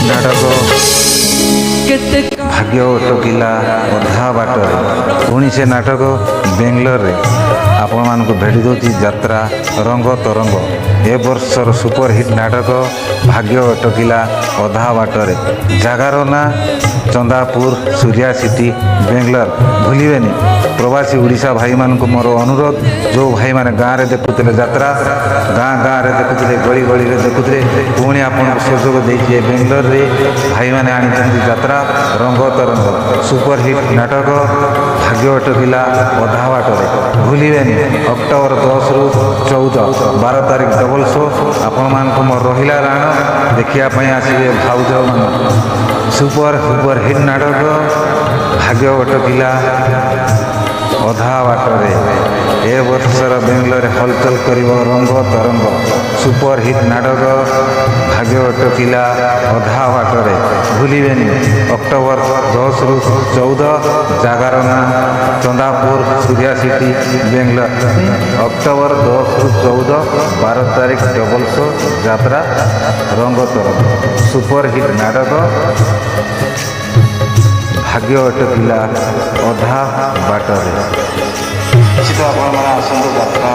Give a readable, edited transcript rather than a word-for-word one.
ନାଟକ ଭାଗ୍ୟ ଅଟକିଲା ଅଧା ବାଟରେ। ପୁଣି ସେ ନାଟକ ବେଙ୍ଗଲୋରରେ ଆପଣମାନଙ୍କୁ ଭେଟି ଦେଉଛି ଯାତ୍ରା ରଙ୍ଗ ତରଙ୍ଗ। ଏ ବର୍ଷର ସୁପରହିଟ୍ ନାଟକ ଭାଗ୍ୟ ଅଟକିଲା ଅଧା ବାଟରେ। ଜାଗାର ନାଁ ଚନ୍ଦାପୁର ସୂର୍ୟା ସିଟି ବେଙ୍ଗଲୋର। ଭୁଲିବେନି। ପ୍ରବାସୀ ଓଡ଼ିଶା ଭାଇମାନଙ୍କୁ ମୋର ଅନୁରୋଧ, ଯେଉଁ ଭାଇମାନେ ଗାଁରେ ଦେଖୁଥିଲେ ଯାତ୍ରା, ଗାଁରେ ଦେଖୁଥିଲେ, ଗଳି ଗଳିରେ ଦେଖୁଥିଲେ, ପୁଣି ଆପଣଙ୍କୁ ସୁଯୋଗ ଦେଇଛି ଏ ବେଙ୍ଗଲୋରରେ ଭାଇମାନେ ଆଣିଛନ୍ତି ଯାତ୍ରା ରଙ୍ଗ ତରଙ୍ଗ ସୁପରହିଟ୍ ନାଟକ ଭାଗ୍ୟ ଅଟକିଲା ଅଧା ବାଟରେ। ଭୁଲିବେନି। ଅକ୍ଟୋବର 10ରୁ 14 12 ତାରିଖ ଡବଲ ଶୋ। ଆପଣମାନଙ୍କୁ ମୋର ରହିଲା ରାଣ ଦେଖିବା ପାଇଁ ଆସିବେ ଭାଉଜମାନେ। ସୁପରହିଟ୍ ନାଟକ ଭାଗ୍ୟ ଅଟକିଲା ଅଧା ବାଟରେ। ଏ ବର୍ଷର ବେଙ୍ଗଲୋରରେ ହଲଚଲ କରିବ ରଙ୍ଗ ତରଙ୍ଗ। ସୁପରହିଟ୍ ନାଟକ ଭାଗ୍ୟ ଅଟକିଲା ଅଧା ବାଟରେ। ଭୁଲିବେନି। ଅକ୍ଟୋବର 10ରୁ 14 ଜାଗାର ନାଁ ଚନ୍ଦାପୁର ସୂର୍ୟା ସିଟି ବେଙ୍ଗଲୋର। ଅକ୍ଟୋବର 10ରୁ 14 12 ତାରିଖ ଡବଲ ଶୋ ଯାତ୍ରା ରଙ୍ଗ ତରଙ୍ଗ ସୁପରହିଟ୍ ନାଟକ ଭାଗ୍ୟ ଅଟକିଲା ଅଧା ବାଟରେ। ନିଶ୍ଚିତ ଆପଣମାନେ ଆସନ୍ତୁ ଯାତ୍ରା